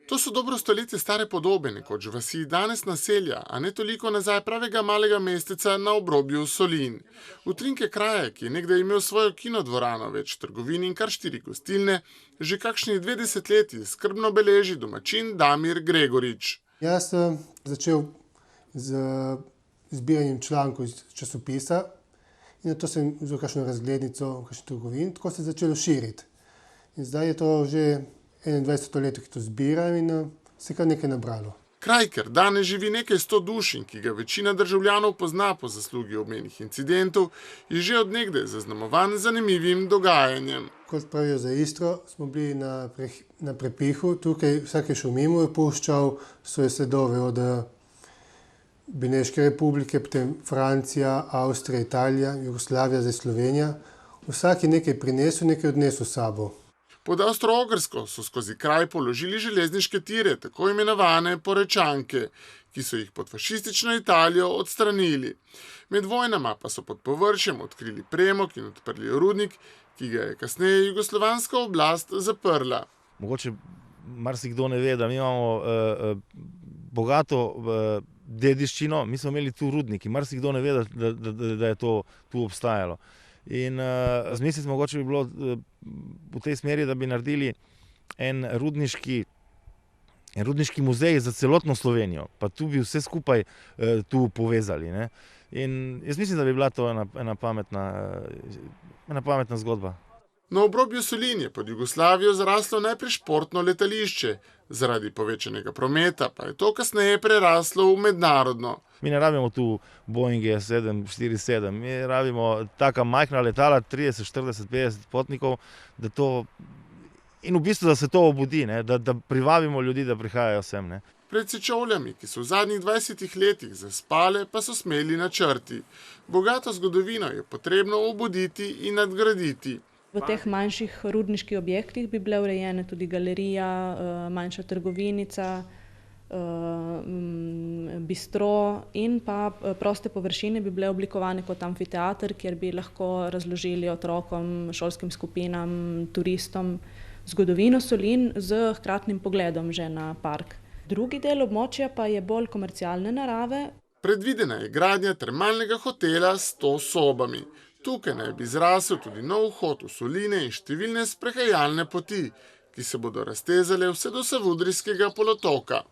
To so dobro stoletje stare podobe, nekoč vasi, danes naselja, a ne toliko nazaj pravega malega mesteca na obrobju Solin. Utrinke kraja, ki je nekdaj imel svojo kinodvorano, več trgovin in kar 4 gostilne, že kakšnih 2 desetletji skrbno beleži domačin Damir Gregorič. Jaz sem začel z zbiranjem člankov iz časopisa in nato sem vzel kakšno razglednico v kakšni trgovini, tako se je začelo širiti. In zdaj je to že 21 let, ki to zbiram in se kar nekaj nabralo. Kraj, ker danes živi nekaj 100 duš in ki ga večina državljanov pozna po zaslugi omenjenih incidentov, je že od nekdaj zaznamovan z zanimivim dogajanjem. Kot pravijo za Istro, smo bili na prepihu, tukaj vsak je šel mimo, je puščal svoje sledove od Beneške republike, potem Francija, Avstrija, Italija, Jugoslavija, zdaj Slovenija. Vsak je nekaj prinesel, nekaj odnesel s sabo. Pod Avstro-Ogrsko so skozi kraj položili železniške tire, tako imenovane porečanke, ki so jih pod fašistično Italijo odstranili. Med vojnama pa so pod površjem odkrili premog in odprli rudnik, ki ga je kasneje jugoslovanska oblast zaprla. Mogoče marsikdo ne ve, da mi imamo bogato dediščino, mi smo imeli tu rudniki, marsikdo ne ve, da je to tu obstajalo. In razmisliti mogoče bi bilo v tej smeri, da bi naredili en rudniški muzej za celotno Slovenijo, pa tu bi vse skupaj tu povezali, ne. In jaz mislim, da bi bila to ena pametna zgodba. Na obrobju Solin je pod Jugoslavijo zraslo najprej športno letališče, zaradi povečanega prometa pa je to kasneje preraslo v mednarodno. Mi ne rabimo tu Boeinge 747, mi rabimo taka majhna letala, 30, 40, 50 potnikov, in v bistvu, da se to obudi, ne, da privabimo ljudi, da prihajajo sem, ne. Pred Sečovljami, ki so v zadnjih 20 letih zaspale, pa so smeli načrti. Bogato zgodovino je potrebno obuditi in nadgraditi. V teh manjših rudniških objektih bi bile urejene tudi galerija, manjša trgovinica, bistro in pa proste površine bi bile oblikovane kot amfiteater, kjer bi lahko razložili otrokom, šolskim skupinam, turistom zgodovino Solin z hkratnim pogledom že na park. Drugi del območja pa je bolj komercialne narave. Predvidena je gradnja termalnega hotela s 100 sobami. Tukaj naj bi zrasel tudi nov vhod v Soline in številne sprehajalne poti, ki se bodo raztezale vse do Savudrijskega polotoka.